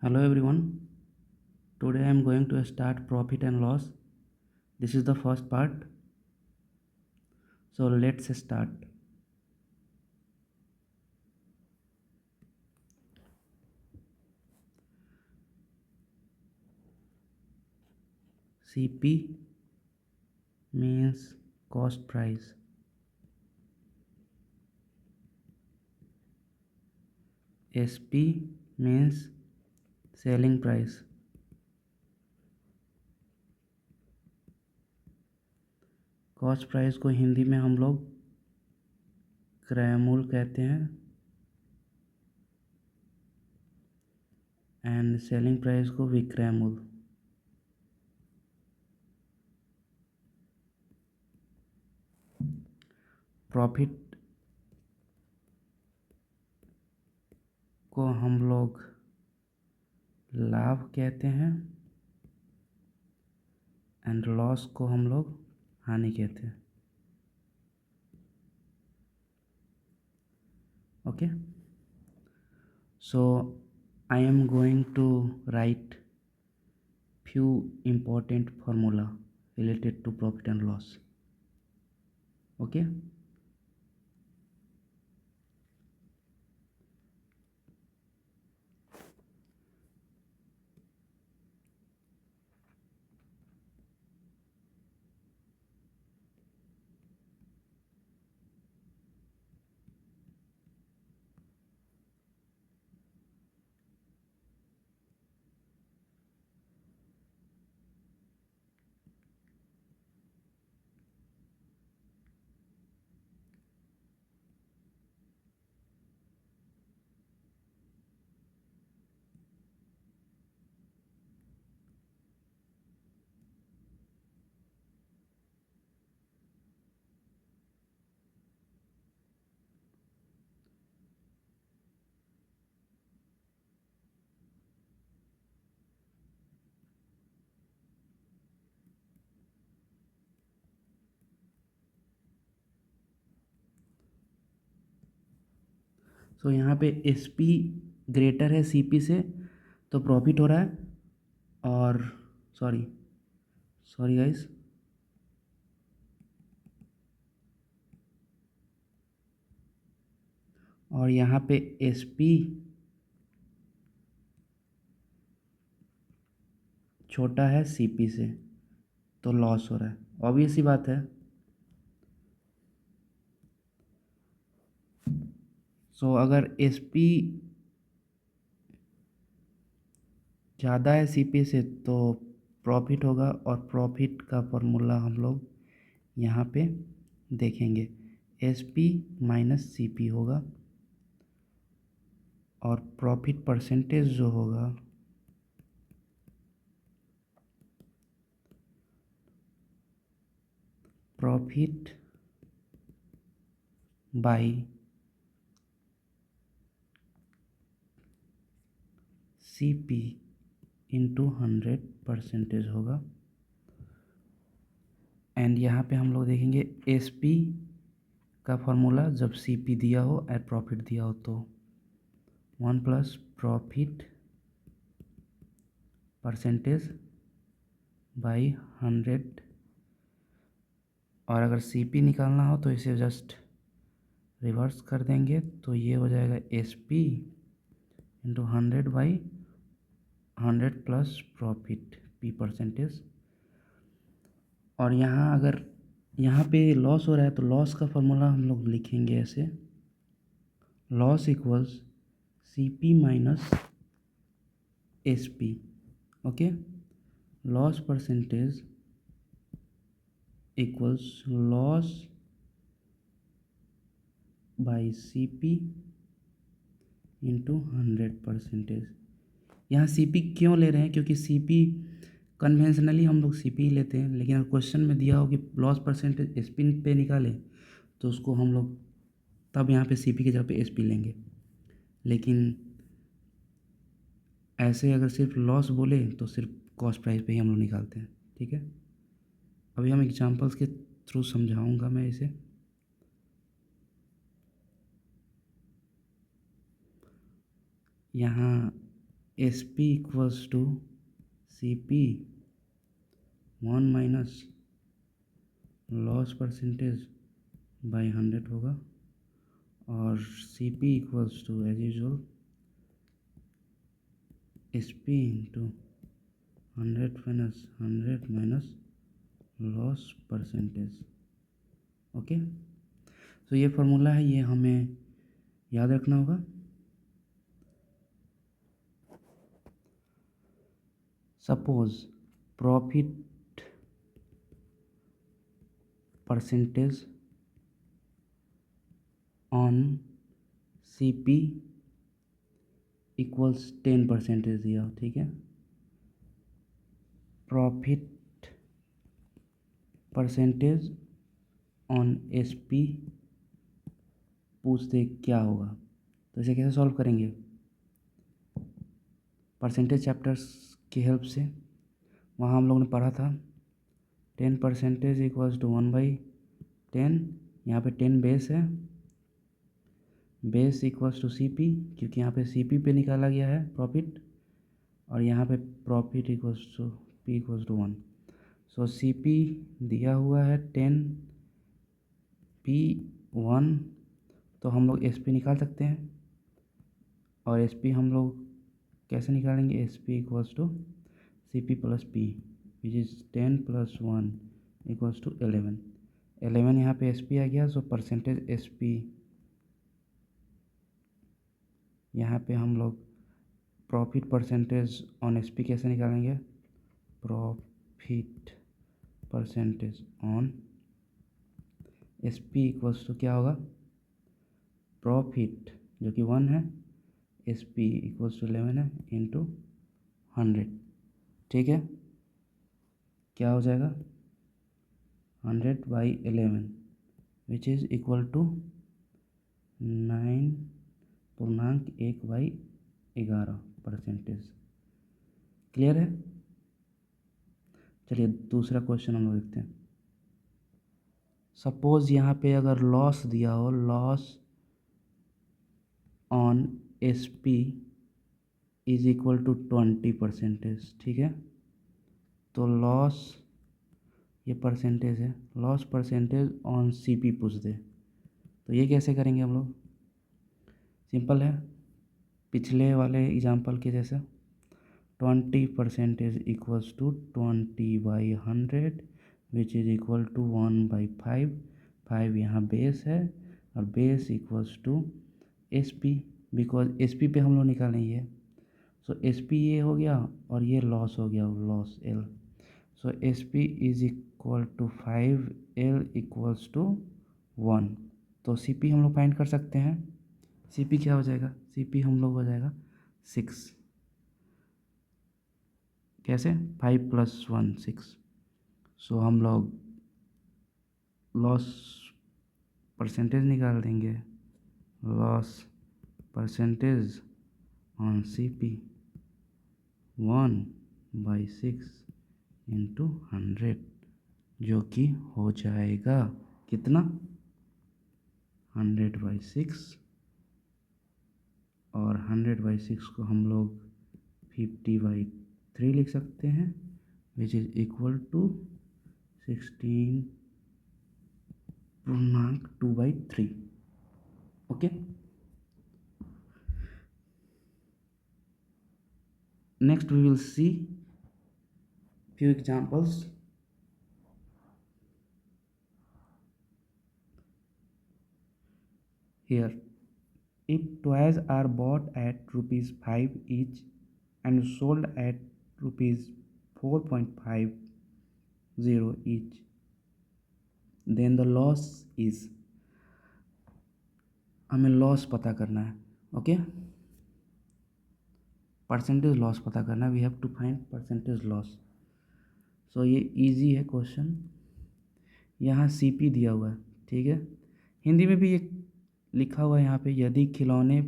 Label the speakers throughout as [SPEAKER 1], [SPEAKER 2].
[SPEAKER 1] Hello everyone. Today I am going to start profit and loss. This is the first part. So let's start. CP means cost price. SP means selling price. Cost price को हिंदी में हम लोग क्रय मूल्य कहते हैं and selling price को विक्रय मूल्य. प्रॉफिट को हम लोग लाभ कहते हैं एंड लॉस को हम लोग हानि कहते हैं. Okay, so I am going to write few important formula related to profit and loss. Okay, so यहाँ पे SP ग्रेटर है CP से तो प्रॉफिट हो रहा है. और सॉरी गाइस, और यहाँ पे SP छोटा है CP से तो लॉस हो रहा है. ऑब्वियस सी बात है. सो अगर SP ज़्यादा है CP से तो प्रॉफिट होगा और प्रॉफिट का फॉर्मूला हम लोग यहाँ पे देखेंगे. SP माइनस CP होगा और प्रॉफिट परसेंटेज जो होगा प्रॉफिट बाई CP इंटू 100% होगा. एंड यहाँ पे हम लोग देखेंगे SP का फॉर्मूला जब CP दिया हो एट प्रॉफिट दिया हो तो 1 प्लस प्रॉफिट परसेंटेज बाई 100. और अगर CP निकालना हो तो इसे जस्ट रिवर्स कर देंगे तो ये हो जाएगा SP into 100/100 plus profit P percentage. और यहाँ अगर यहाँ पे लॉस हो रहा है तो लॉस का फॉर्मूला हम लोग लिखेंगे ऐसे. Loss equals CP minus SP. Okay, loss percentage equals loss by CP into 100%. यहाँ CP क्यों ले रहे हैं? क्योंकि CP कन्वेंशनली हम लोग CP ही लेते हैं, लेकिन अगर क्वेश्चन में दिया हो कि लॉस परसेंटेज SP पे निकालें तो उसको हम लोग तब यहाँ पे CP की जगह पे SP लेंगे. लेकिन ऐसे अगर सिर्फ लॉस बोले तो सिर्फ कॉस्ट प्राइस पे ही हम लोग निकालते हैं. ठीक है, अभी हम एग्जांपल्स के थ्रू समझाऊंगा मैं इसे. यहाँ S P equals to C P 1 minus loss percentage by 100 होगा, और C P equals to as usual S P into 100 minus loss percentage. Okay, तो ये फार्मूला है, ये हमें याद रखना होगा। Suppose profit percentage on C P equals 10% दिया हो, ठीक है। Profit percentage on S P पूछते क्या होगा, तो इसे कैसे सॉल्व करेंगे? परसेंटेज चैप्टर्स की हेल्प से, वहाँ हम लोगों ने पढ़ा था 10% इक्वल्स टू 1/10। यहाँ पे 10 बेस है, base equals to C P, क्योंकि यहाँ पे सी पी पे निकाला गया है प्रॉफिट, और यहाँ पे profit equals to P equals to 1। So C P दिया हुआ है 10, पी 1, तो हम लोग एस पी निकाल सकते हैं। और एस पी हम लोग कैसे निकालेंगे? S P equals to C P plus P, which is 10 + 1 equals to 11। 11 यहाँ पे एस पी आ गया, सो परसेंटेज एस पी यहाँ पे हम लोग profit percentage on S P कैसे निकालेंगे? Profit percentage on S P equals to क्या होगा? प्रॉफिट जो कि 1 है, एस पी इक्वल्स टू 11 है, इंटू 100, ठीक है। क्या हो जाएगा? 100/11 which is equal to 9.1/11 clear है? चलिए दूसरा क्वेश्चन हम लोग देखते हैं। सपोज यहाँ पे अगर लॉस दिया हो, loss on S P is equal to 20%, ठीक है। तो लॉस, ये परसेंटेज है, loss percentage on C P पूछ दे, तो ये कैसे करेंगे हम लोग? सिंपल है, पिछले वाले एग्जाम्पल के जैसा 20% equals to 20/100 which is equal to 1/5। 5 यहाँ बेस है, और base equals to S P, because S P पे हम लोग निकालेंगे। सो एस पी ये हो गया, और ये लॉस हो गया, loss L. So S P is equal to 5, L equals to 1। तो सी पी हम लोग फाइंड कर सकते हैं। सी पी क्या हो जाएगा? सी पी हम लोग हो जाएगा 6। कैसे? 5 + 1 6। सो हम लोग लॉस परसेंटेज निकाल देंगे, loss percentage on C P 1/6 into 100, जो कि हो जाएगा कितना? 100/6, और 100/6 को हम लोग 50/3 लिख सकते हैं, which is equal to 16.2/3। Okay, next we will see few examples. Here, if toys are bought at ₹5 each and sold at ₹4.50 each, then the loss is, हमें लॉस पता करना है। ओके, परसेंटेज लॉस पता करना है, we have to find percentage loss. So ये easy है question. यहाँ सी पी दिया हुआ है, ठीक है। हिंदी में भी ये लिखा हुआ है यहाँ पे, यदि खिलौने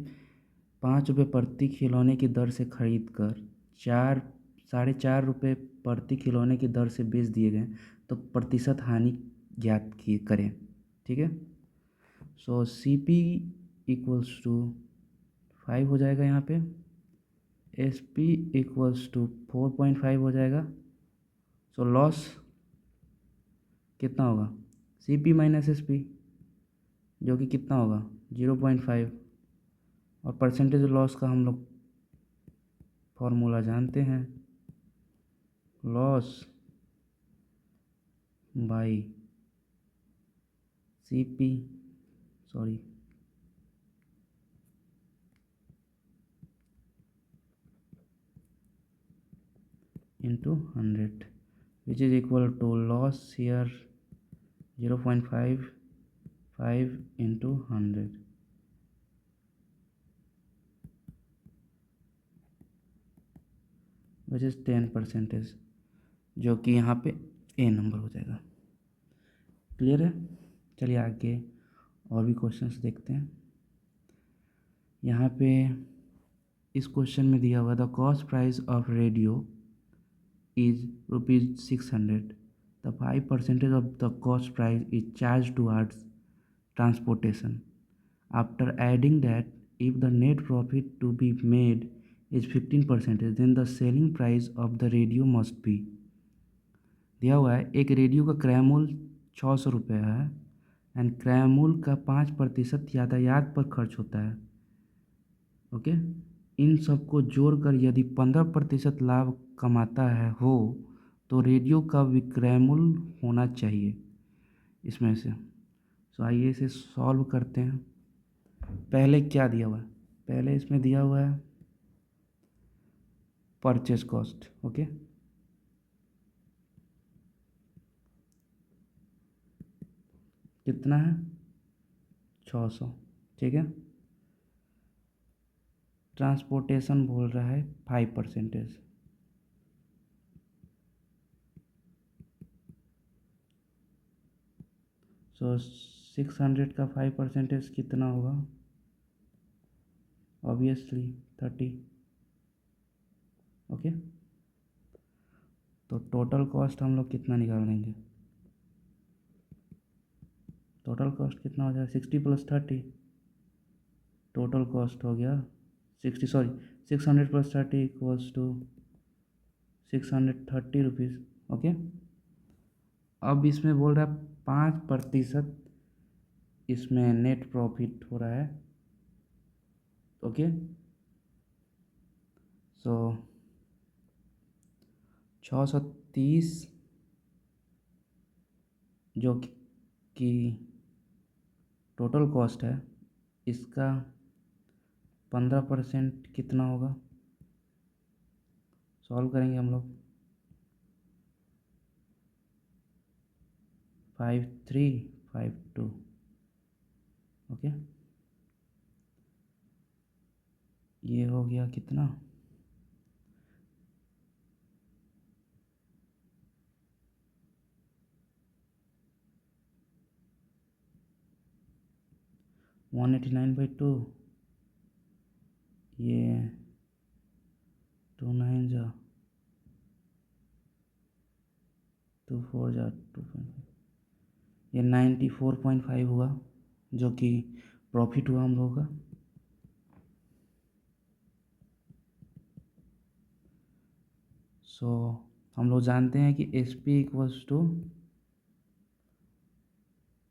[SPEAKER 1] 5 रुपये प्रति खिलौने की दर से खरीद कर 4.5 रुपये प्रति खिलौने की दर से बेच दिए गए, तो प्रतिशत हानि ज्ञात की करें, ठीक है। सो सी पी इक्वल्स टू 5 हो जाएगा यहाँ पे, एस पी इक्वल्स टू 4.5 हो जाएगा। सो लॉस कितना होगा, C P minus S P, जो कि कितना होगा 0.5। और परसेंटेज लॉस का हम लोग फॉर्मूला जानते हैं, loss by C P, sorry into 100, which is equal to loss here 0.55 into 100, which is 10%, जो कि यहाँ पे ए नंबर हो जाएगा। क्लियर है। चलिए आगे और भी क्वेश्चंस देखते हैं। यहाँ पे इस क्वेश्चन में दिया हुआ the cost price of radio is ₹600. The 5% of the cost price is charged towards transportation. After adding that, if the net profit to be made is 15%, then the selling price of the radio must be। दिया हुआ है एक radio का क्रय मूल्य 600 रुपये है and क्रय मूल्य का 5% यातायात पर खर्च होता है। ओके, इन सबको जोड़कर यदि 15% लाभ कमाता है हो तो रेडियो का विक्रय मूल्य होना चाहिए इसमें से। सो आइए इसे सॉल्व करते हैं। पहले क्या दिया हुआ है, पहले इसमें दिया हुआ है परचेज कॉस्ट। ओके, कितना है 600, ठीक है। ट्रांसपोर्टेशन बोल रहा है 5%। सो 600 का 5% कितना होगा, ऑब्वियसली 30। ओके, तो टोटल कॉस्ट हम लोग कितना निकाल लेंगे, टोटल कॉस्ट कितना हो जाएगा 60 + 30, टोटल कॉस्ट हो गया 60, sorry 600 + 30 equals to 630 rupees. Okay, अब इसमें बोल रहा है 5% इसमें नेट प्रॉफिट हो रहा है। ओके, सो 630 जो कि टोटल कॉस्ट है, इसका 15% कितना होगा, सॉल्व करेंगे हम लोग। 5352। ओके, ये हो गया कितना 189/2, ये 2 9 जा 2 4 जा 2.5, ये 94.5 हुआ जो कि प्रॉफिट हुआ हम लोगों का। सो हम लोग जानते हैं कि S P equals to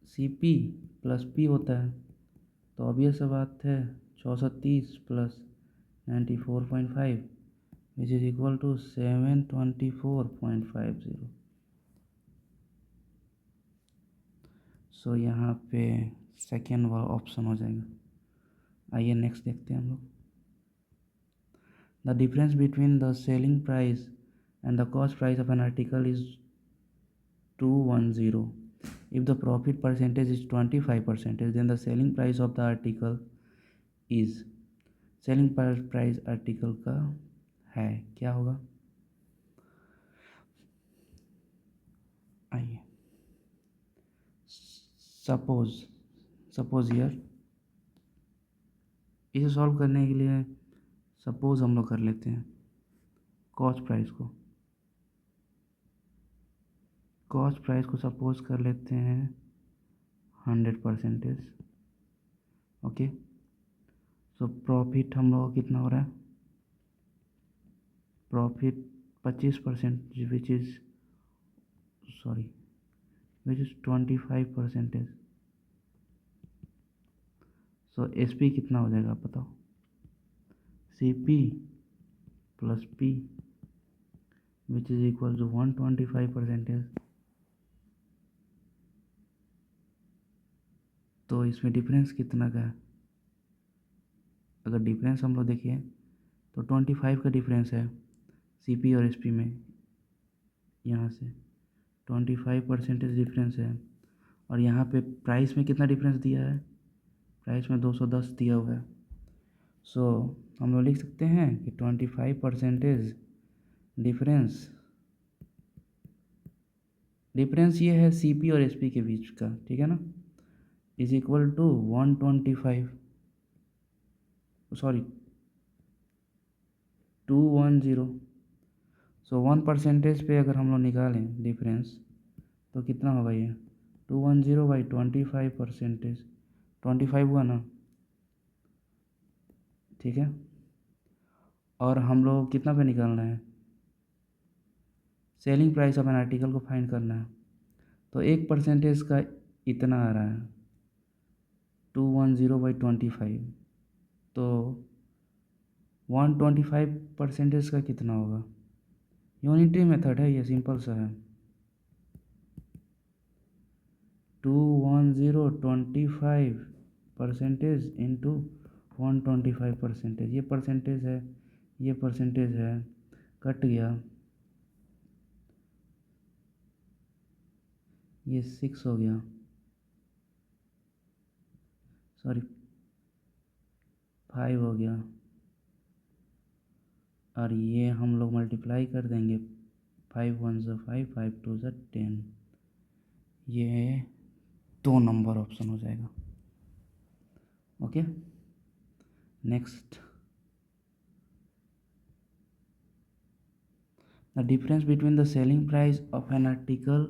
[SPEAKER 1] C P plus P होता है, तो ऑब्वियस सा बात है 630 + 94.5 विच इज इक्वल टू 724.50। सो यहाँ पे सेकेंड वाला ऑप्शन हो जाएगा। आइए नेक्स्ट देखते हैं हम लोग। The difference between the selling price and the cost price of an article is 210। If the profit percentage is 25%, then the selling price of the article is, selling price article का है क्या होगा, आइए suppose year, इसे solve करने के लिए suppose हम लोग कर लेते हैं कॉस्ट प्राइस को सपोज कर लेते हैं 100%। ओके, सो प्रॉफिट हम लोग कितना हो रहा है profit 25% which is 25%। So S P कितना हो जाएगा आप बताओ। C P plus P which is equal to 125%। तो इसमें डिफरेंस कितना का है? अगर डिफरेंस हम लोग देखिए तो 25 का डिफरेंस है सी पी और एस पी में। यहाँ से 25% डिफरेंस है। और यहाँ पे प्राइस में कितना डिफरेंस दिया है? प्राइस में 210 दिया हुआ है। सो हम लोग लिख सकते हैं कि 25% डिफरेंस ये है सी पी और एस पी के बीच का, ठीक है ना, इज इक्वल टू 125 सॉरी 210। सो 1% पे अगर हम लोग निकालें डिफरेंस तो कितना होगा ये 210/25%। 25 हुआ ना, ठीक है। और हम लोग कितना पे निकालना है? Selling price of an article को फाइंड करना है। तो 1% का इतना आ रहा है 210/25। तो 125% का कितना होगा? यूनिटी मेथड है ये, सिंपल सा है। 210/25 इंटू 125%। ये परसेंटेज है, ये परसेंटेज है, कट गया, ये 6 हो गया, सॉरी 5 हो गया। और ये हम लोग मल्टीप्लाई कर देंगे, 5 1 ज़ा 5, 5 2 ज़ा 10। ये 2 नंबर ऑप्शन हो जाएगा। Okay, next, the difference between the selling price of an article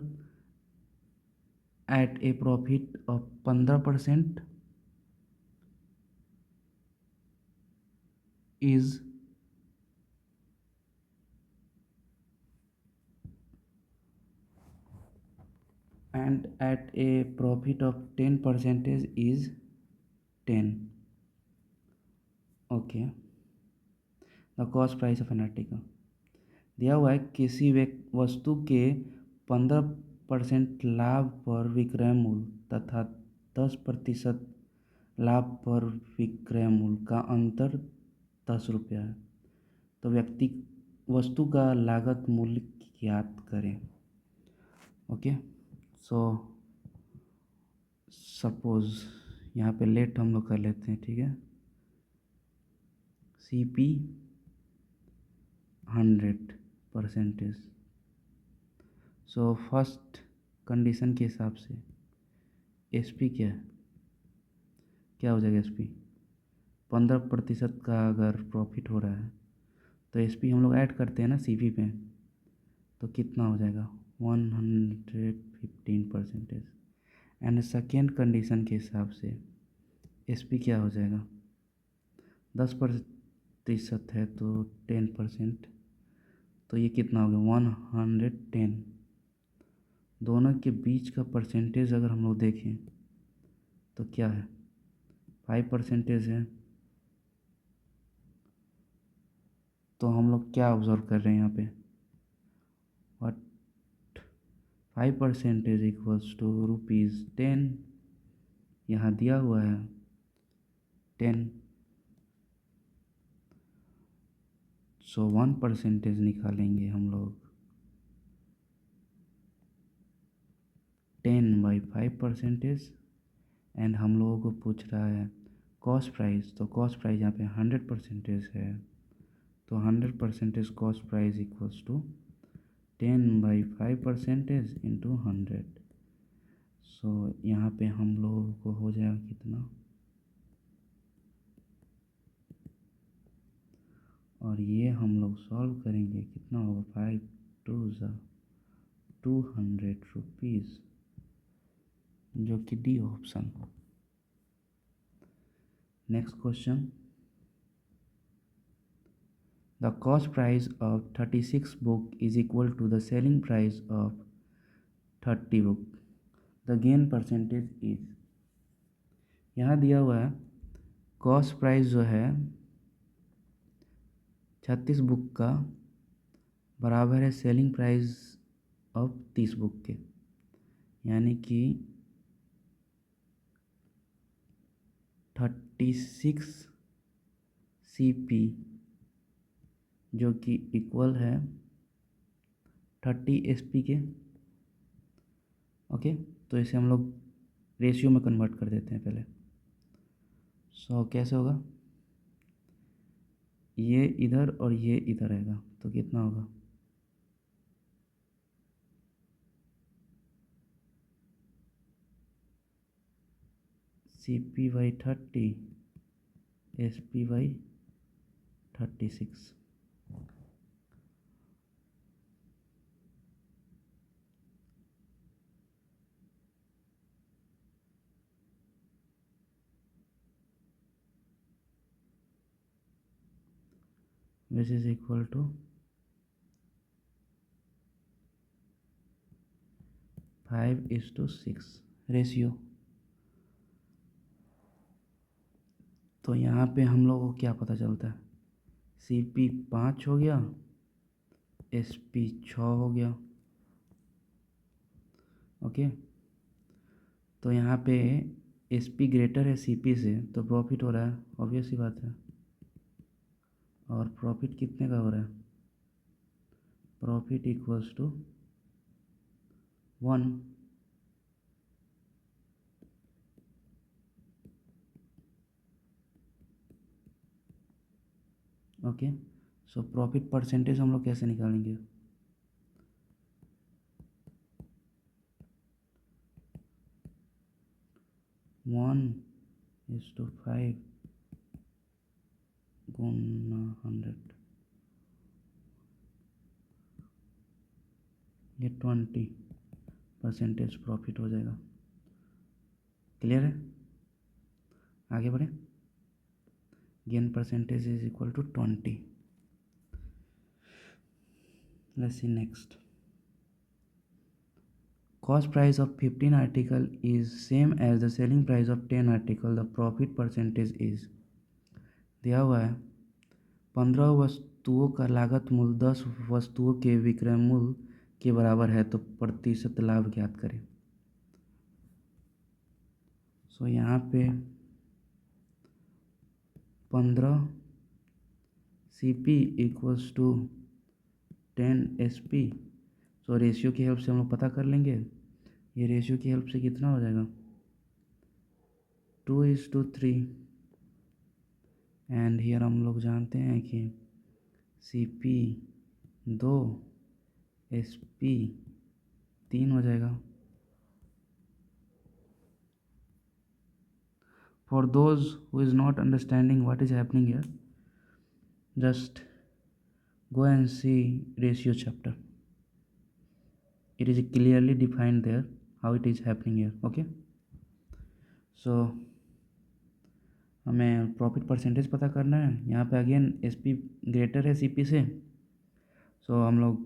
[SPEAKER 1] at a profit of 15% is and at a profit of 10% is 10। Okay, the cost price of an article दिया हुआ है, किसी वस्तु के 15% लाभ पर विक्रय मूल्य तथा 10% लाभ पर विक्रय मूल्य का अंतर 10 रुपया है। तो वस्तु का लागत मूल्य ज्ञात करें। ओके, सो सपोज यहाँ पे लेट हम लोग कर लेते हैं, ठीक है। C P 100%। So first condition के हिसाब से एस पी क्या हो जाएगा? एस पी 15% का अगर प्रॉफिट हो रहा है तो एस पी हम लोग ऐड करते हैं ना सी पी पे, तो कितना हो जाएगा 115%। एंड सेकेंड कंडीशन के हिसाब से एस पी क्या हो जाएगा? 10% है तो 10%, तो ये कितना हो गया 110। दोनों के बीच का परसेंटेज अगर हम लोग देखें तो क्या है? 5% है। तो हम लोग क्या ऑब्जर्व कर रहे हैं यहाँ पे? What 5% equals to ₹10। यहाँ दिया हुआ है 10। सो 1% निकालेंगे हम लोग 10/5%। एंड हम लोगों को पूछ रहा है कॉस्ट प्राइस, तो कॉस्ट प्राइस यहाँ पे 100% है। तो 100% cost price equals to 10/5% into 100। So यहाँ पे हम लोगों को हो जाएगा कितना, और ये हम लोग सॉल्व करेंगे, कितना होगा 5 2 ज़ा 200 रुपीज़, जो कि D option. Next question, the cost price of 36 book is equal to the selling price of 30 book, the gain percentage is. यहाँ दिया हुआ है कॉस्ट प्राइस जो है 36 बुक का बराबर है सेलिंग प्राइस ऑफ 30 बुक के, यानी कि 36 CP जो कि इक्वल है 30 SP के। ओके, तो इसे हम लोग रेशियो में कन्वर्ट कर देते हैं पहले। सो कैसे होगा, ये इधर और ये इधर रहेगा, तो कितना होगा, CP/30 SP/36। which is equal to 5:6 ratio. तो यहाँ पे हम लोगों को क्या पता चलता है, CP 5 हो गया, SP 6 हो गया। ओके, तो यहाँ पे SP ग्रेटर है CP से, तो प्रॉफिट हो रहा है, ऑब्वियस ही बात है। और प्रॉफिट कितने का हो रहा है, profit equals to 1। Okay, so profit percentage हम लोग कैसे निकालेंगे, 1:5 गुना 100, ये 20% प्रॉफिट हो जाएगा। क्लियर है, आगे बढ़े। Gain percentage is equal to 20। Let's see next. Cost price of 15 article is same as the selling price of 10 article, the profit percentage is। दिया हुआ है 15 वस्तुओं का लागत मूल्य 10 वस्तुओं के विक्रय मूल्य के बराबर है, तो प्रतिशत लाभ ज्ञात करें। सो यहाँ पे 15 CP equals to 10 SP। So ratio की हेल्प से हम लोग पता कर लेंगे, ये रेशियो की हेल्प से कितना हो जाएगा, 2:3। एंड हियर हम लोग जानते हैं कि CP 2 SP 3 हो जाएगा। For those who is not understanding what is happening here, just go and see ratio chapter. It is clearly defined there how it is happening here. Okay, so हमें profit percentage पता करना है। यहाँ पे again SP greater है CP से, सो हम लोग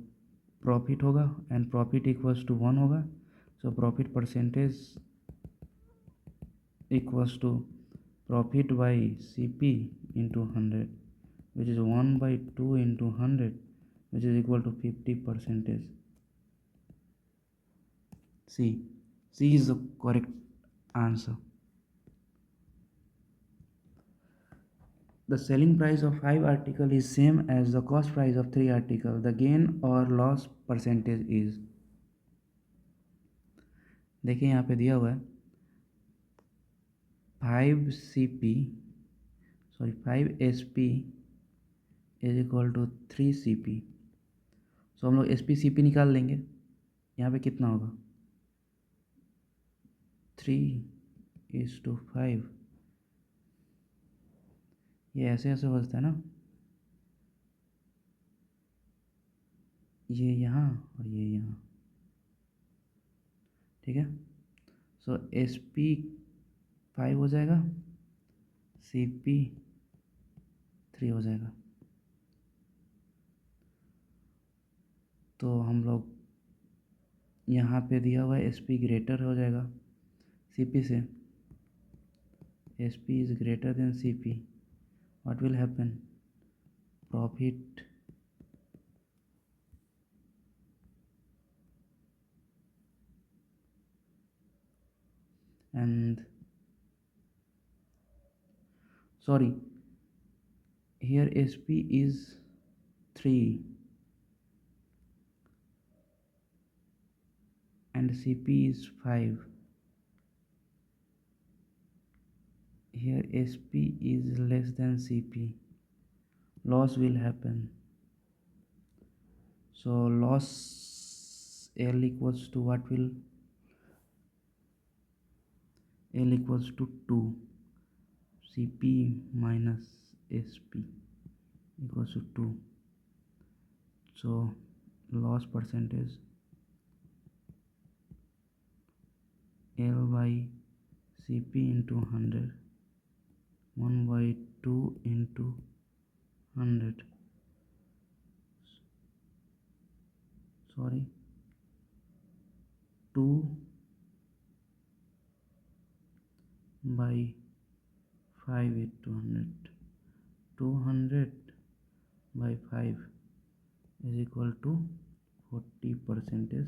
[SPEAKER 1] प्रॉफिट होगा एंड प्रॉफिट इक्वल्स टू 1 होगा। So profit percentage equals to profit by CP into 100, which is 1/2 into 100, which is equal to 50%. C is the correct answer. The selling price of 5 article is same as the cost price of 3 article. The gain or loss percentage is। देखिए यहाँ पे दिया हुआ है 5 SP is equal to 3 CP। So हम लोग SP CP निकाल लेंगे। यहाँ पे कितना होगा, 3:5। ये ऐसे ऐसे बचता है ना, ये यहाँ और ये यहाँ, ठीक है। सो SP 5 हो जाएगा, CP 3 हो जाएगा। तो हम लोग यहाँ पे दिया हुआ है SP ग्रेटर हो जाएगा CP से, SP is greater than CP, what will happen, profit and sorry, here SP is 3 and CP is 5. Here SP is less than CP, loss will happen. So loss L equals to what will, L equals to 2 CP minus SP equals to 2. So loss percentage L by CP into 100, 1 by 2 into 100, sorry, 2 by 5 into 100, 200 by 5 is equal to 40%,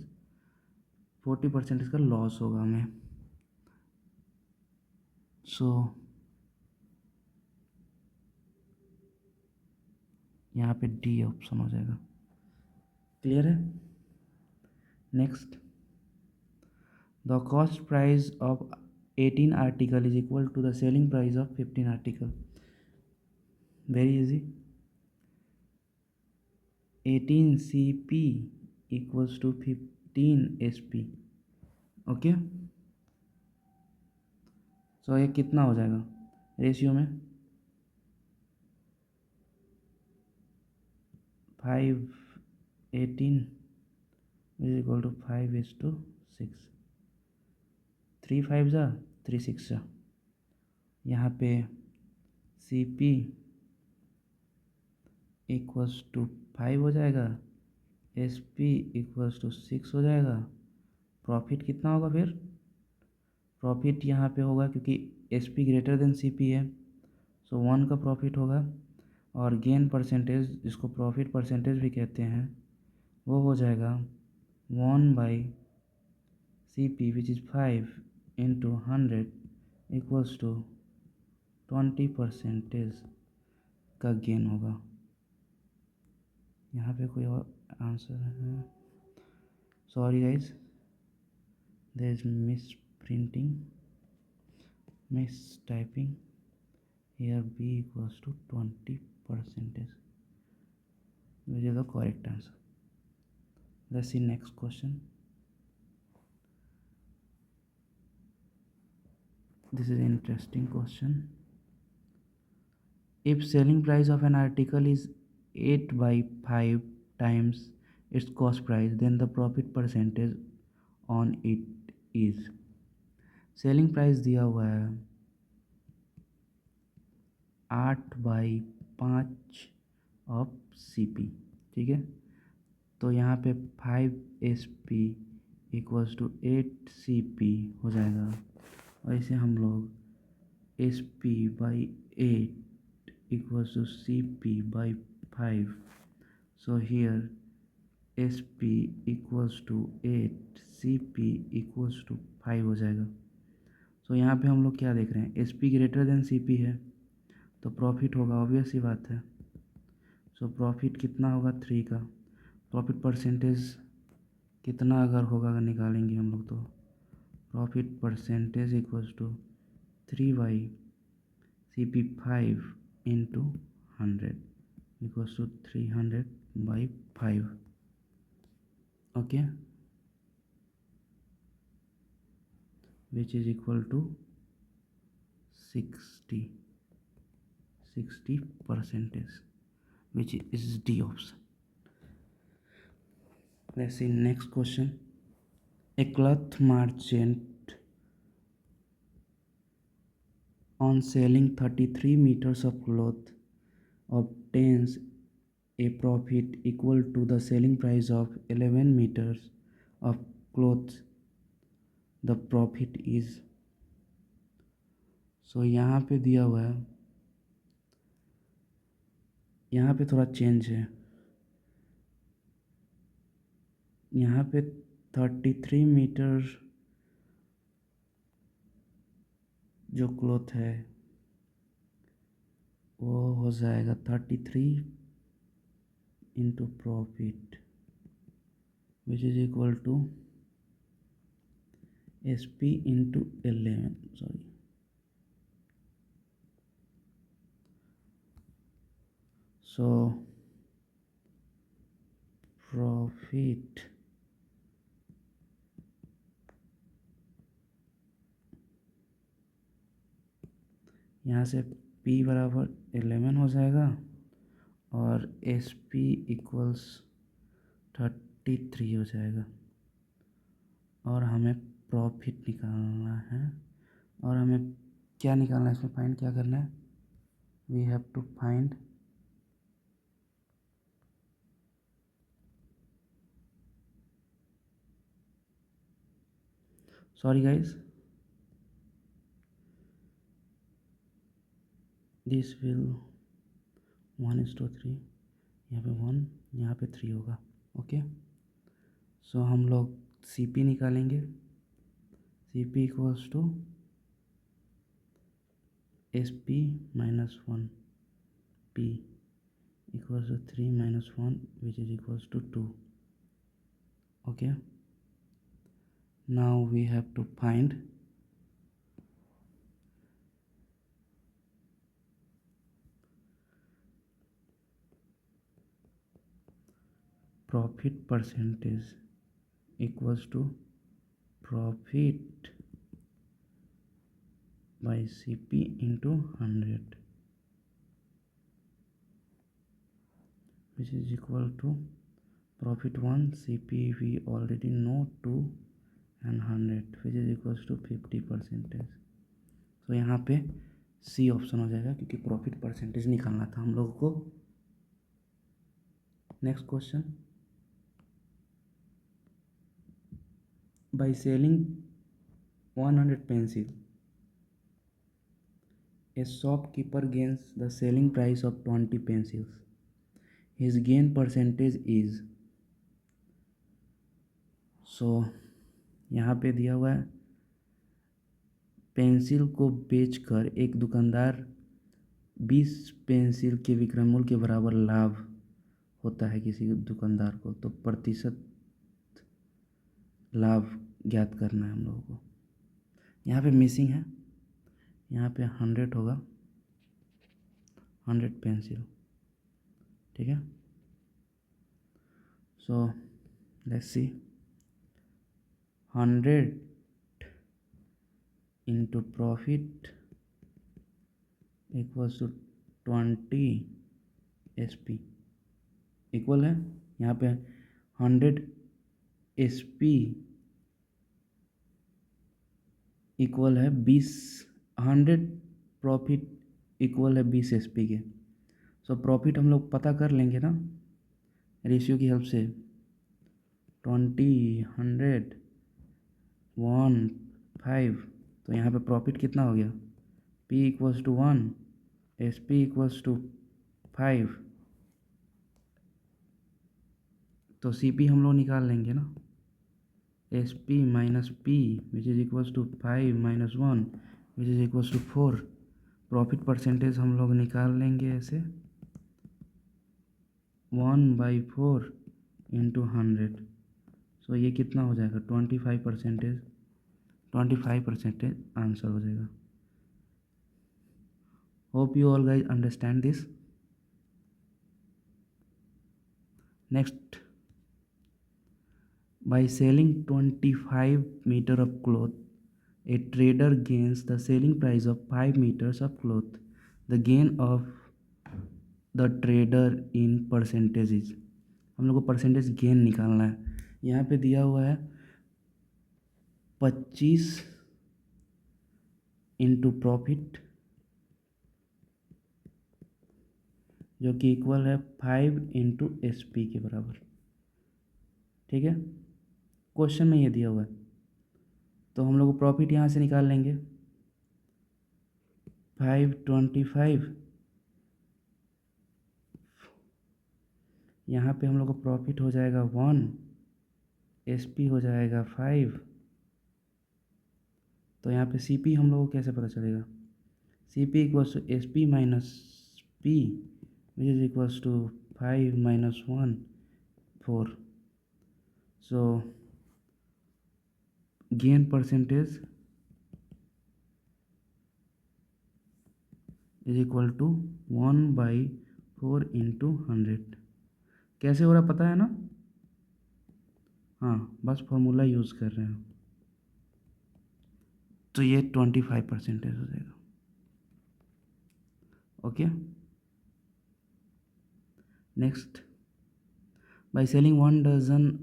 [SPEAKER 1] 40% का loss होगा हमें. सो यहाँ पे D option हो जाएगा. Clear है. Next, the cost price of 18 article is equal to the selling price of 15 article. Very easy. 18 CP equals to 15 SP. Okay, so ये कितना हो जाएगा रेशियो में, 5/18 इज इक्वल टू 5:6. 3 5 जा 3 6 जा. यहाँ पे CP इक्वल्स टू 5 हो जाएगा, SP इक्वल्स टू 6 हो जाएगा. प्रॉफिट कितना होगा फिर, प्रॉफिट यहाँ पे होगा क्योंकि SP ग्रेटर देन CP है, सो 1 का प्रॉफिट होगा. और गेन परसेंटेज, जिसको प्रॉफिट परसेंटेज भी कहते हैं, वो हो जाएगा 1 by CP which is 5 into 100 equals to 20% का गेन होगा. यहाँ पे कोई और आंसर है, sorry guys, there is miss printing, miss typing. here B equals to 20%, which is the correct answer. Let's see next question. This is an interesting question. If selling price of an article is 8 by 5 times its cost price, then the profit percentage on it is. Selling price दिया हुआ है 8/5 of CP, ठीक है. तो यहाँ पे 5SP equals to 8CP हो जाएगा. और इसे हम लोग SP/8 equals to CP/5. So here SP equals to 8, CP equals to 5 हो जाएगा. सो यहाँ पे हम लोग क्या देख रहे हैं, SP ग्रेटर देन CP है तो प्रॉफिट होगा, ऑब्वियस सी बात है. सो प्रॉफिट कितना होगा 3 का. प्रॉफिट परसेंटेज कितना अगर होगा, अगर निकालेंगे हम लोग, तो profit percentage equals to 3/CP5 into 100 equals to 300/5. Okay, which is equal to 60%, which is D option. Let's see next question. A cloth merchant on selling 33 meters of cloth obtains a profit equal to the selling price of 11 meters of clothes, the profit is। सो यहाँ पे दिया हुआ है, यहाँ पे थोड़ा change है। यहाँ पे 33 मीटर जो क्लॉथ है वो हो जाएगा 33 into profit which is equal to SP into 11, sorry. So profit यहाँ से P बराबर 11 हो जाएगा और SP इक्वल्स 33 हो जाएगा और हमें प्रॉफिट निकालना है। और हमें क्या निकालना है, इसमें फाइंड क्या करना है, we have to find sorry guys, this will 1:3, यहाँ पे 1, यहाँ पे 3 होगा। ओके, सो हम लोग CP निकालेंगे। CP equals to SP minus 1, P equals to 3 minus 1 which is equals to 2। Okay, now we have to find profit percentage equals to profit by CP into 100 which is equal to profit 1 CP we already know 2 and 100 which is equals to 50%। तो यहाँ पे C option हो जाएगा क्योंकि profit percentage निकालना था हम लोगों को। Next question, by selling 100 pencil a shopkeeper gains the selling price of 20 pencils, his gain percentage is। सो यहाँ पे दिया हुआ है पेंसिल को बेचकर एक दुकानदार 20 पेंसिल के विक्रय मूल्य के बराबर लाभ होता है किसी दुकानदार को, तो प्रतिशत लाभ ज्ञात करना है हम लोगों को। यहाँ पे मिसिंग है, यहाँ पे 100 होगा, 100 पेंसिल, ठीक है। So let's see, 100 into profit equals to 20 SP equal है, यहाँ पे 100 SP इक्वल है 20, 100 प्रॉफिट इक्वल है 20 SP के। सो प्रॉफिट हम लोग पता कर लेंगे ना रेशियो की हेल्प से, 20, 100, 1, 5, तो यहाँ पे प्रॉफिट कितना हो गया, P equals to 1, SP equals to 5, तो CP हम लोग निकाल लेंगे ना, SP minus P which is equals to 5 minus 1 which is equals to 4। Profit percentage हम लोग निकाल लेंगे ऐसे, 1/4 इंटू 100, सो ये कितना हो जाएगा 25%, 25% आंसर हो जाएगा। Hope you all guys understand this. Next, by selling 25 meter of cloth, a trader gains the selling price of 5 meters of cloth, the gain of the trader in percentages। हम लोग को percentage gain निकालना है। यहाँ पे दिया हुआ है 25 इंटू प्रॉफिट जो कि इक्वल है 5 × SP के बराबर। ठीक है, क्वेश्चन में ये दिया हुआ है, तो हम लोग प्रॉफिट यहाँ से निकाल लेंगे। 525, यहाँ पे हम लोग को प्रॉफिट हो जाएगा 1, SP हो जाएगा 5। तो यहाँ पे CP हम लोग को कैसे पता चलेगा? CP equals to SP minus P which is equals to 5 - 1 4। So gain percentage is equal to 1/4 × 100। कैसे हो रहा पता है ना? हाँ, बस फॉर्मूला यूज़ कर रहे हैं। तो ये 25% हो जाएगा। Okay, next, by selling 1 dozen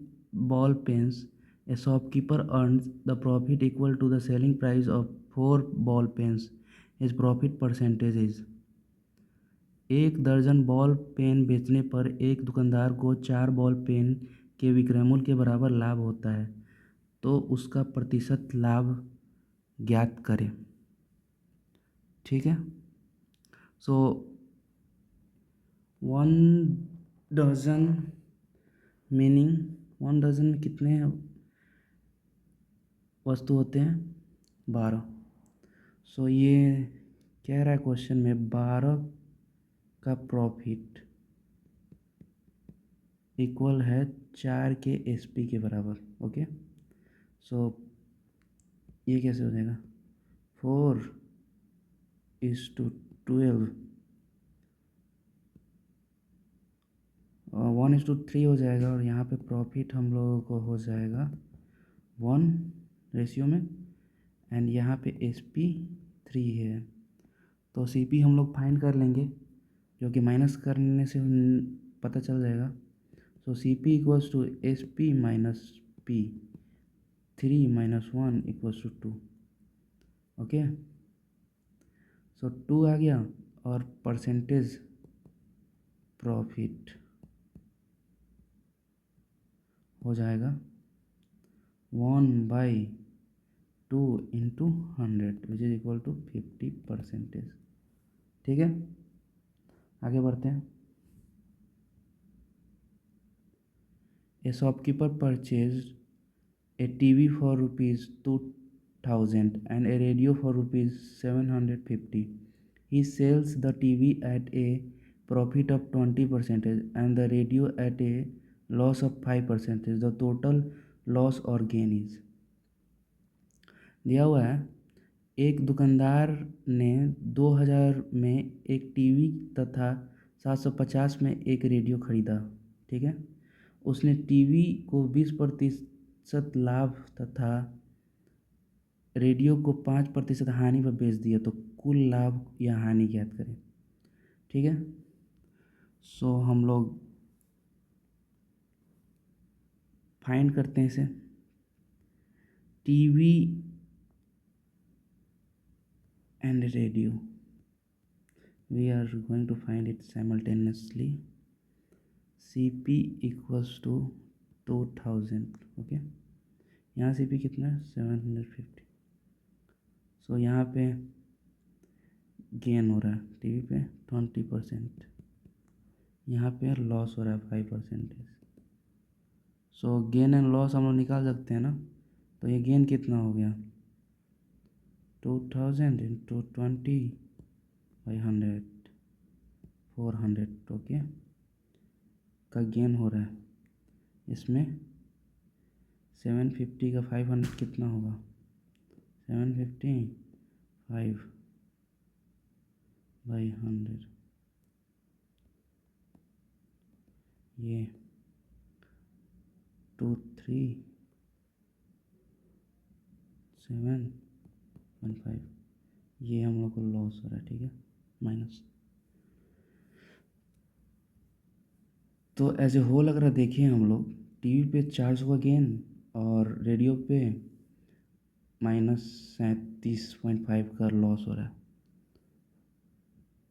[SPEAKER 1] ball pens, a shopkeeper earns the profit equal to the selling price of 4 ball pens. His profit percentage is। 1 दर्जन बॉल पेन बेचने पर एक दुकानदार को 4 बॉल पेन के विक्रय मूल्य के बराबर लाभ होता है, तो उसका प्रतिशत लाभ ज्ञात करें। ठीक है, सो 1 डजन मीनिंग 1 डजन में कितने वस्तु होते हैं? 12। सो ये कह रहा है क्वेश्चन में 12 का प्रॉफिट इक्वल है 4 के SP के बराबर। ओके, सो ये कैसे हो जाएगा? 4:12, 1:3 हो जाएगा, और यहाँ पे प्रॉफिट हम लोगों को हो जाएगा 1 रेशियो में, एंड यहाँ पे SP 3 है। तो CP हम लोग फाइंड कर लेंगे, जो कि माइनस करने से पता चल जाएगा। So CP equals to SP minus P, 3 - 1 equals to 2। Okay, so 2 आ गया, और परसेंटेज प्रॉफिट हो जाएगा 1/2 × 100 विच इज इक्वल टू 50%। ठीक है, आगे बढ़ते हैं। ए shopkeeper purchase a TV for ₹2000 and a radio for ₹750. He sells the TV at a profit of 20% and the radio at a loss of 5%. The total loss or gain is। दिया हुआ है, एक दुकानदार ने 2000 में एक टीवी तथा 750 में एक रेडियो खरीदा। ठीक है, उसने टीवी को 20% लाभ तथा रेडियो को 5% हानि पर बेच दिया, तो कुल लाभ या हानि ज्ञात करें। ठीक है, सो हम लोग फाइंड करते हैं इसे। TV and radio, we are going to find it simultaneously। CP equals to 2000। Okay, यहाँ CP कितना है? 750। सो यहाँ पे गेन हो रहा है टीवी पे 20%, यहाँ पे लॉस हो रहा है 5%। सो गेन एंड लॉस हम लोग निकाल सकते हैं ना। तो ये गेन कितना हो गया? 2000 × 20/100, 400। ओके, का गेन हो रहा है। इसमें 750 का 500 कितना होगा? 750 5/100, ये 237.5, ये हम लोग को लॉस हो रहा है। ठीक है, माइनस। तो एज ए होल अगर देखिए हम लोग, टीवी पे 400 का गेन और रेडियो पे -37.5 का लॉस हो रहा है,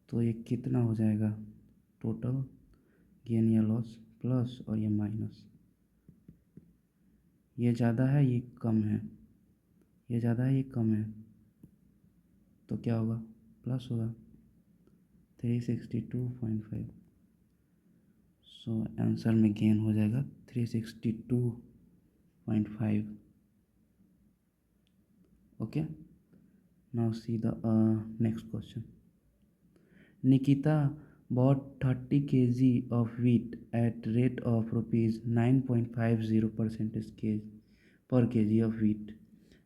[SPEAKER 1] तो ये कितना हो जाएगा? टोटल गेन या लॉस प्लस और ये माइनस, ये ज़्यादा है ये कम है, ये ज़्यादा है ये कम है, तो क्या होगा, प्लस होगा 362.5। सो आंसर में गेन हो जाएगा 362.5। Okay, now see the next question. Nikita bought 30 kg of wheat at rate of rupees 9.50 percentage kg per kg of wheat,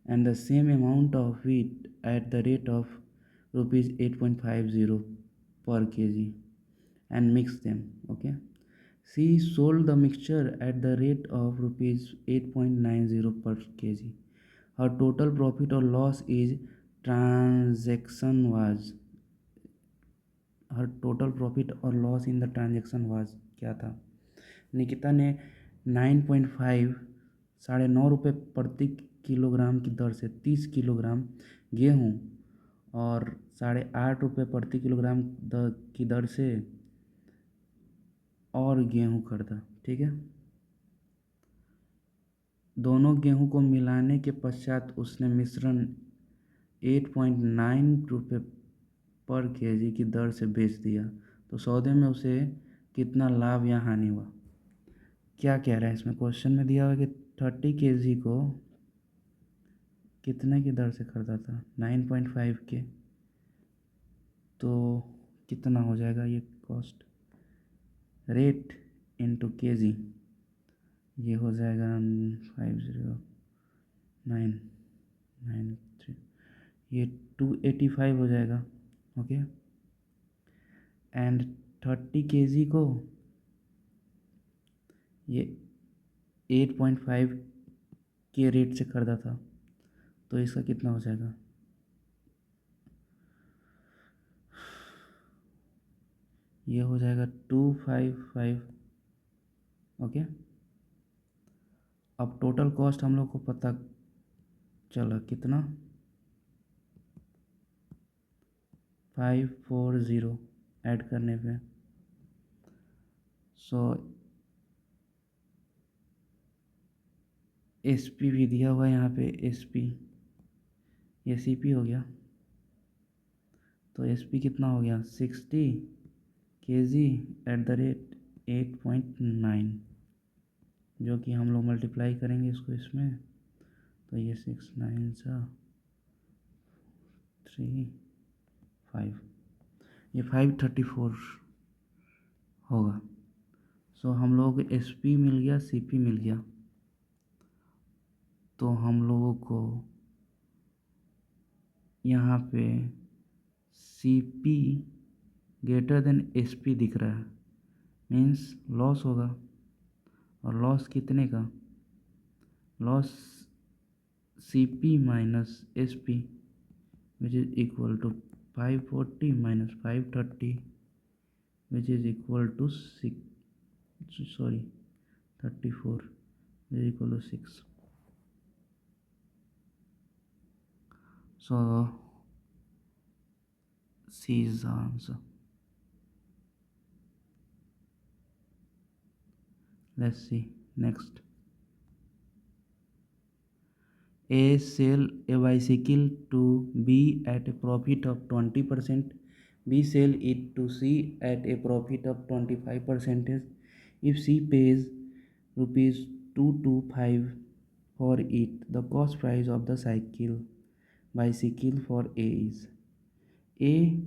[SPEAKER 1] and the same amount of wheat at the rate of rupees 8.50 per kg, and mix them. Okay, she sold the mixture at the rate of rupees 8.90 per kg. Her total profit or loss is transaction was her total profit और loss in the transaction was क्या था। निकिता ने 9.5 ₹9.5 प्रति kilogram की दर से 30 kilogram गेहूँ और ₹8.5 प्रति किलोग्राम की दर से और गेहूँ खरीदा। ठीक है, दोनों गेहूँ को मिलाने के पश्चात उसने मिश्रण 8.9 पर केजी की दर से बेच दिया, तो सौदे में उसे कितना लाभ या हानि हुआ। क्या कह रहा है इसमें, क्वेश्चन में दिया हुआ कि 30 केजी को कितने की दर से खरीदा था, 9.5 के, तो कितना हो जाएगा ये कॉस्ट, रेट इंटू केजी, ये हो जाएगा 50,993, ये 285 हो जाएगा। ओके, एंड 30 केजी को ये 8.5 के रेट से खरीदा था, तो इसका कितना हो जाएगा, ये हो जाएगा 255। ओके, अब टोटल कॉस्ट हम लोग को पता चला कितना, 540 ऐड करने पे। सो एस पी भी दिया हुआ है यहाँ पे, एस पी, ये सी पी हो गया, तो एस पी कितना हो गया 60 केजी एट द रेट 8.9, जो कि हम लोग मल्टीप्लाई करेंगे इसको इसमें, तो ये 6 9 3 5, ये 534 होगा। सो हम लोग एस पी मिल गया, सी पी मिल गया, तो हम लोगों को यहाँ पे C P greater than S P दिख रहा है, मीन्स लॉस होगा, और लॉस कितने का, loss C P minus S P which is equal to 540 minus 530 which is equal to 34 which is equal to 6। So C is the answer. Let's see next. A sell a bicycle to B at a profit of 20%. B sell it to C at a profit of 25%. If C pays rupees 225 for it, the cost price of the bicycle for A is A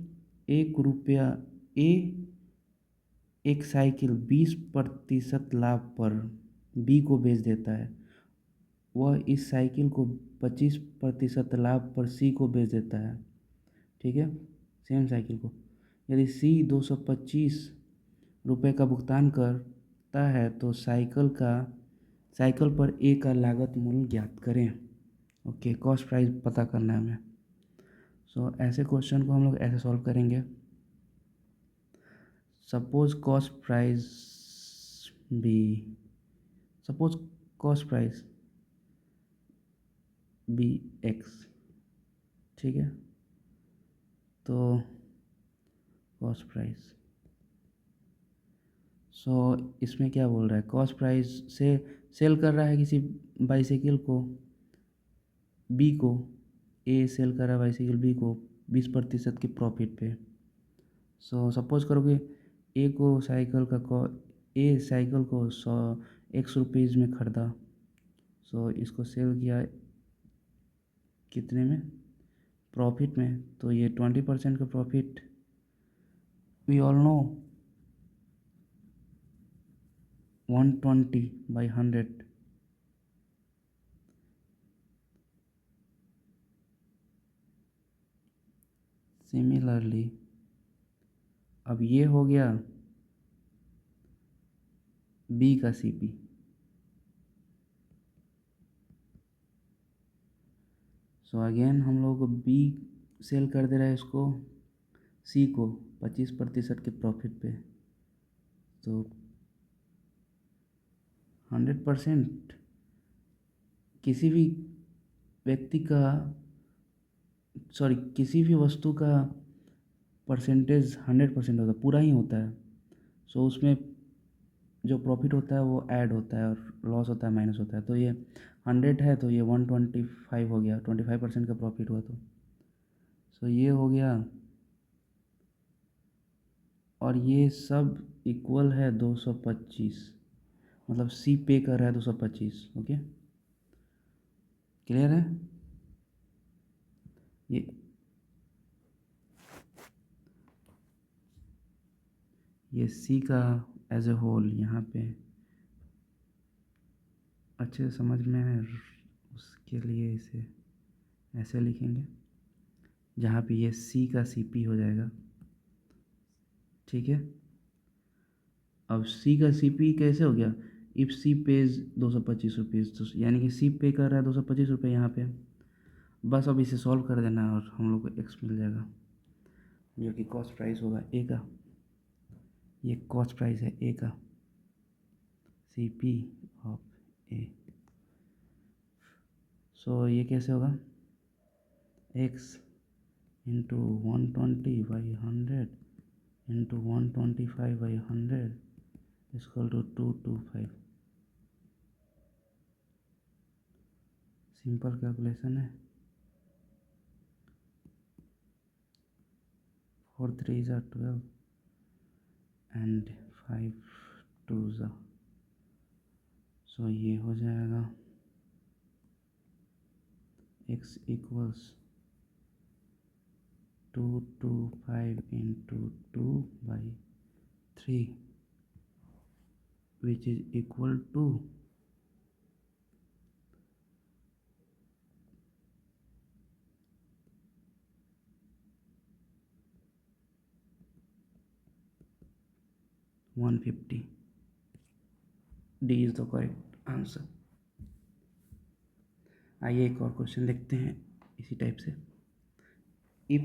[SPEAKER 1] A एक cycle 20% लाभ पर B को बेच देता है, वह इस cycle को 25% लाभ पर सी को बेच देता है। ठीक है, सेम साइकिल को। यदि सी 225 रुपये का भुगतान करता है तो साइकिल पर ए का लागत मूल्य ज्ञात करें। ओके, कॉस्ट प्राइस पता करना है हमें। सो ऐसे क्वेश्चन को हम लोग ऐसे सॉल्व करेंगे। Suppose cost price be x, ठीक है, तो कॉस्ट प्राइस सो इसमें क्या बोल रहा है, कॉस्ट प्राइस से सेल कर रहा है किसी बाईसाइकिल को बी को, ए सेल कर रहा है बाईसाइकिल बी को 20% के प्रॉफिट पे। सो सपोज करोगे ए साइकिल को 100 में ख़रीदा। सो इसको सेल किया कितने में, प्रॉफिट में, तो ये 20% का प्रॉफिट। We all know 120/100। सिमिलरली अब ये हो गया बी का सीपी। सो अगेन हम लोग बी सेल कर दे रहा है इसको सी को 25% के प्रॉफिट पे। तो 100% किसी भी व्यक्ति का किसी भी वस्तु का परसेंटेज 100% होता है, पूरा ही होता है। सो उसमें जो प्रॉफिट होता है वो ऐड होता है और लॉस होता है माइनस होता है। तो ये 100 है तो ये 125 हो गया, 25% का प्रॉफिट हुआ तो। सो ये हो गया और ये सब इक्वल है 225, मतलब सी पे कर रहा है 225। ओके, क्लियर है ये सी का एज ए होल यहाँ पे अच्छे से समझ में है, उसके लिए इसे ऐसे लिखेंगे जहाँ पे ये सी का सीपी हो जाएगा। ठीक है, अब सी का सीपी कैसे हो गया, इफ सी पेज 225 रुपीज़, तो यानी कि सी पे कर रहा है 225 रुपये यहाँ पे। बस अब इसे सॉल्व कर देना है और हम लोग को एक्स मिल जाएगा, जो कि कॉस्ट प्राइस होगा ए का। ये कॉस्ट प्राइस है ए का, सी पी ऑफ ए। सो ये कैसे होगा, x into 120/100 into 125/100 equal to 225। Simple calculation है। 4 3 are 12 एंड 5 2 are। सो ये हो जाएगा x equals 225 into 2/3 which is equal to 150। D is the correct answer. आइए एक और क्वेश्चन देखते हैं इसी टाइप से। If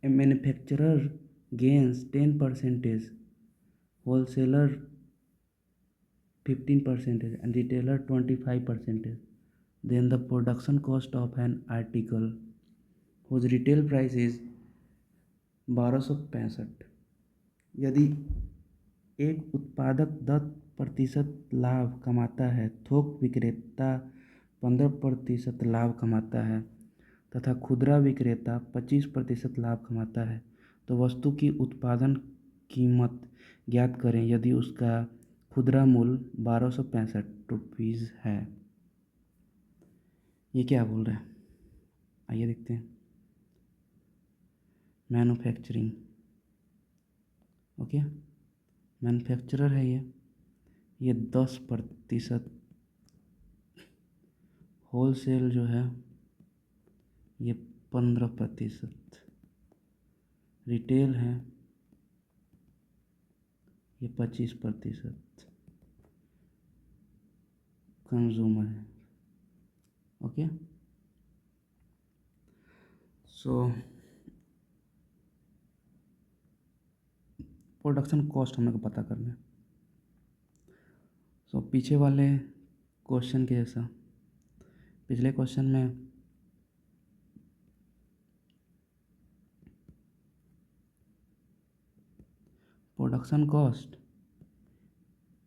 [SPEAKER 1] a manufacturer gains 10%, wholesaler 15% and retailer 25%, then the production cost of an article whose retail price is 1265। यदि एक उत्पादक 10% लाभ कमाता है, थोक विक्रेता 15% लाभ कमाता है तथा खुदरा विक्रेता 25% लाभ कमाता है, तो वस्तु की उत्पादन कीमत ज्ञात करें यदि उसका खुदरा मूल्य 1265 है। ये क्या बोल रहा है, आइए देखते हैं। मैन्युफैक्चरिंग, ओके, मैन्युफैक्चरर है ये 10%, होलसेल जो है ये 15%, रिटेल है ये 25%, कंज्यूमर है। ओके, सो प्रोडक्शन कॉस्ट हमें को पता करना है। सो पीछे वाले क्वेश्चन के जैसा, पिछले क्वेश्चन में प्रोडक्शन कॉस्ट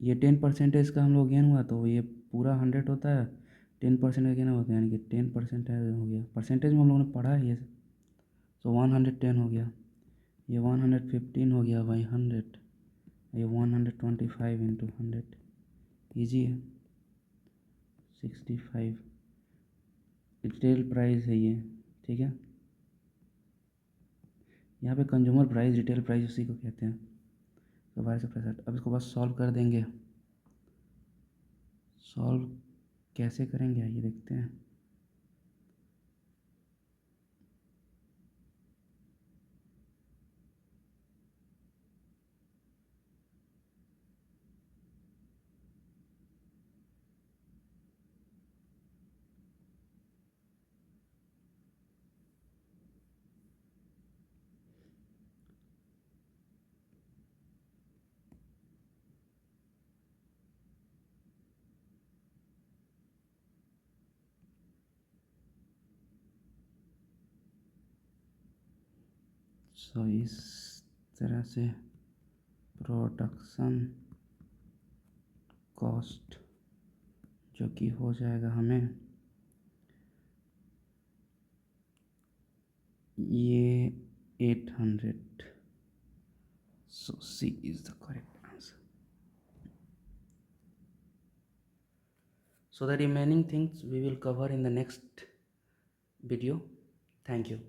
[SPEAKER 1] ये 10% का हम लोग गेन हुआ तो ये पूरा 100 होता है, 10% का गेन होता है, यानी कि 10% हो गया। परसेंटेज में हम लोगों ने पढ़ा है ये, तो 110 हो गया, ये 115 हो गया बाई 100, ये 125 इंटू 100, ईजी है। 65 रिटेल प्राइस है ये, ठीक है। यहाँ पे कंज्यूमर प्राइस, रिटेल प्राइस उसी को कहते हैं। तो 1265, अब इसको बस सॉल्व कर देंगे। सॉल्व कैसे करेंगे आइए देखते हैं। सो इस तरह से प्रोडक्शन कॉस्ट जो कि हो जाएगा हमें ये 800। So C is the correct answer. So the remaining things we will cover in the next video. Thank you.